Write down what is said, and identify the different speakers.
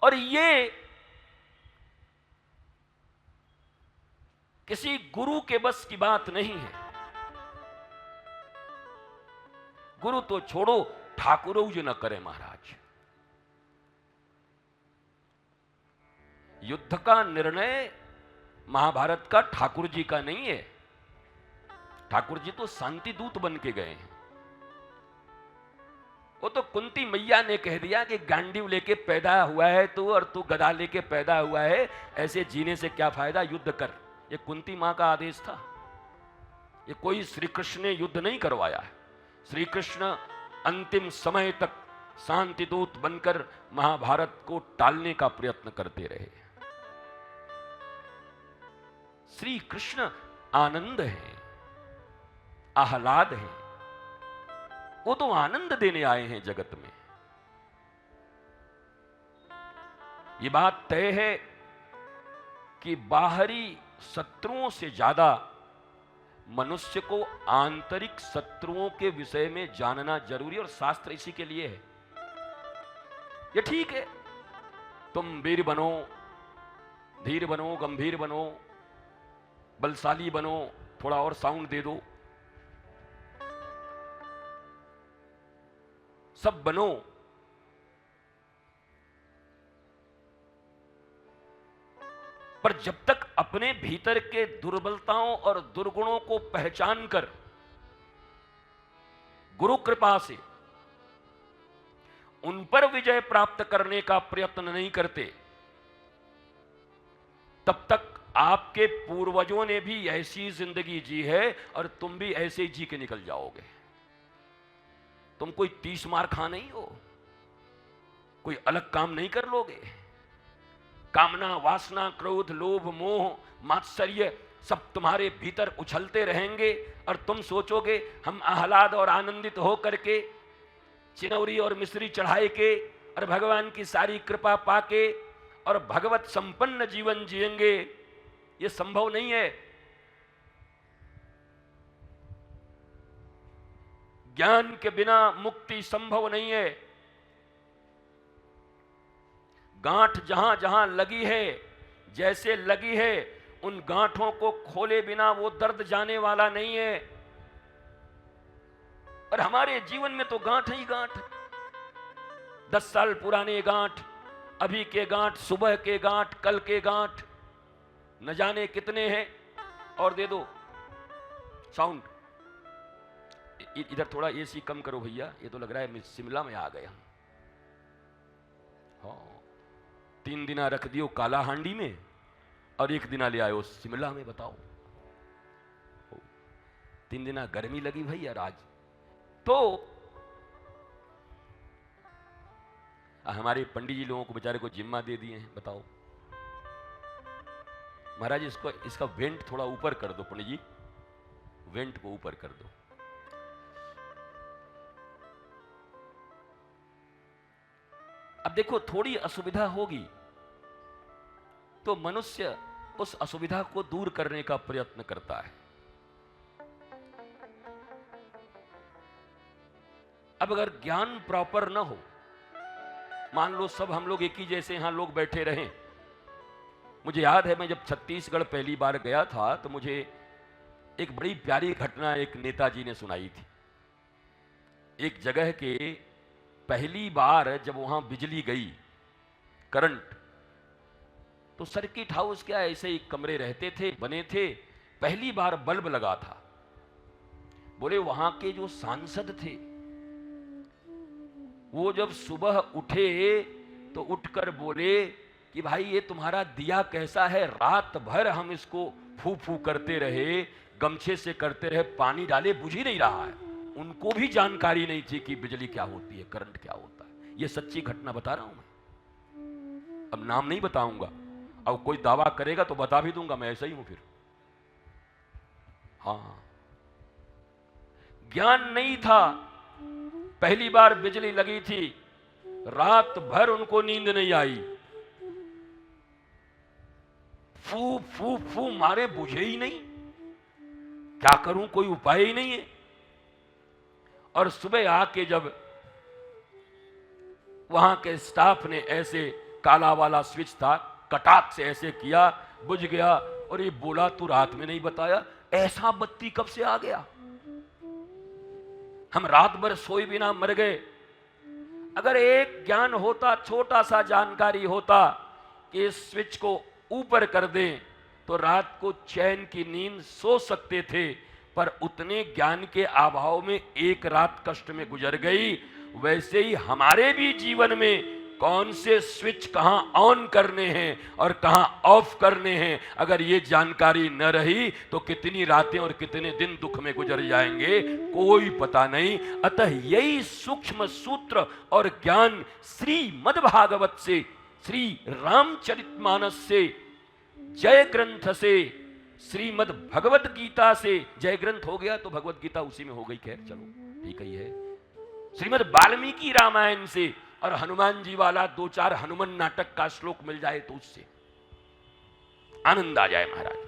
Speaker 1: और ये किसी गुरु के बस की बात नहीं है। गुरु तो छोड़ो, ठाकुर जी न करे महाराज। युद्ध का निर्णय महाभारत का ठाकुर जी का नहीं है। ठाकुर जी तो शांति दूत बन के गए हैं। वो तो कुंती मैया ने कह दिया कि गांडीव लेके पैदा हुआ है तू, और तू गदा लेके पैदा हुआ है, ऐसे जीने से क्या फायदा, युद्ध कर। ये कुंती मां का आदेश था। ये कोई श्री कृष्ण ने युद्ध नहीं करवाया है। श्री कृष्ण अंतिम समय तक शांति दूत बनकर महाभारत को टालने का प्रयत्न करते रहे। श्री कृष्ण आनंद है, आह्लाद है। वो तो आनंद देने आए हैं जगत में। ये बात तय है कि बाहरी शत्रुओं से ज्यादा मनुष्य को आंतरिक शत्रुओं के विषय में जानना जरूरी, और शास्त्र इसी के लिए है। ये ठीक है, तुम वीर बनो, धीर बनो, गंभीर बनो, बलशाली बनो, थोड़ा और साउंड दे दो, सब बनो, पर जब तक अपने भीतर के दुर्बलताओं और दुर्गुणों को पहचान कर गुरु कृपा से उन पर विजय प्राप्त करने का प्रयत्न नहीं करते, तब तक आपके पूर्वजों ने भी ऐसी जिंदगी जी है और तुम भी ऐसे ही जी के निकल जाओगे। तुम कोई 30 मार खा नहीं हो, कोई अलग काम नहीं कर लोगे। कामना, वासना, क्रोध, लोभ, मोह, मात्सर्य सब तुम्हारे भीतर उछलते रहेंगे, और तुम सोचोगे हम आह्लाद और आनंदित हो करके चिनौरी और मिश्री चढ़ाए के और भगवान की सारी कृपा पाके और भगवत संपन्न जीवन जिएंगे। ये संभव नहीं है। ज्ञान के बिना मुक्ति संभव नहीं है। गांठ जहां जहां लगी है, जैसे लगी है, उन गांठों को खोले बिना वो दर्द जाने वाला नहीं है। और हमारे जीवन में तो गांठ ही गांठ, 10 साल पुराने गांठ, अभी के गांठ, सुबह के गांठ, कल के गांठ, न जाने कितने हैं। और दे दो साउंड, इधर थोड़ा एसी कम करो भैया, ये तो लग रहा है शिमला में आ गए हम। हाँ, 3 दिना रख दियो काला हांडी में और 1 दिना ले आयो शिमला में, बताओ। 3 दिना गर्मी लगी भैया आज तो। हमारे पंडित जी लोगों को बेचारे को जिम्मा दे दिए हैं, बताओ। महाराज इसका वेंट थोड़ा ऊपर कर दो पंडित जी, वेंट को ऊपर कर दो। अब देखो, थोड़ी असुविधा होगी तो मनुष्य उस असुविधा को दूर करने का प्रयत्न करता है। अब अगर ज्ञान प्रॉपर ना हो, मान लो सब हम लोग एक ही जैसे यहां लोग बैठे रहें। मुझे याद है, मैं जब छत्तीसगढ़ पहली बार गया था तो मुझे एक बड़ी प्यारी घटना एक नेताजी ने सुनाई थी। एक जगह के पहली बार जब वहां बिजली गई, करंट, तो सर्किट हाउस क्या ऐसे ही कमरे रहते थे, बने थे, पहली बार बल्ब लगा था। बोले वहां के जो सांसद थे वो जब सुबह उठे तो उठकर बोले कि भाई ये तुम्हारा दिया कैसा है, रात भर हम इसको फू फू करते रहे, गमछे से करते रहे, पानी डाले, बुझ ही नहीं रहा है। उनको भी जानकारी नहीं थी कि बिजली क्या होती है, करंट क्या होता है। ये सच्ची घटना बता रहा हूं मैं, अब नाम नहीं बताऊंगा। अब कोई दावा करेगा तो बता भी दूंगा, मैं ऐसा ही हूं फिर। हाँ, ज्ञान नहीं था, पहली बार बिजली लगी थी, रात भर उनको नींद नहीं आई, फू फू फू मारे, बुझे ही नहीं, क्या करूं, कोई उपाय ही नहीं है। और सुबह आके जब वहां के स्टाफ ने ऐसे काला वाला स्विच था, कटाक से ऐसे किया, बुझ गया। और ये बोला तू रात में नहीं बताया, ऐसा बत्ती कब से आ गया? हम रात भर सोए बिना मर गए। अगर एक ज्ञान होता, छोटा सा जानकारी होता कि इस स्विच को ऊपर कर दें तो रात को चैन की नींद सो सकते थे, पर उतने ज्ञान के अभाव में एक रात कष्ट में गुजर गई। वैसे ही हमारे भी जीवन में कौन से स्विच कहां ऑन करने हैं और कहां ऑफ करने हैं, अगर ये जानकारी न रही तो कितनी रातें और कितने दिन दुख में गुजर जाएंगे, कोई पता नहीं। अतः यही सूक्ष्म सूत्र और ज्ञान श्रीमद् भागवत से, श्री रामचरितमानस से, जय ग्रंथ से, श्रीमद् भगवत गीता से, जय ग्रंथ हो गया तो भगवत गीता उसी में हो गई, खैर चलो ठीक ही है, श्रीमद् वाल्मीकि रामायण से, और हनुमान जी वाला 2-4 हनुमान नाटक का श्लोक मिल जाए तो उससे आनंद आ जाए महाराज।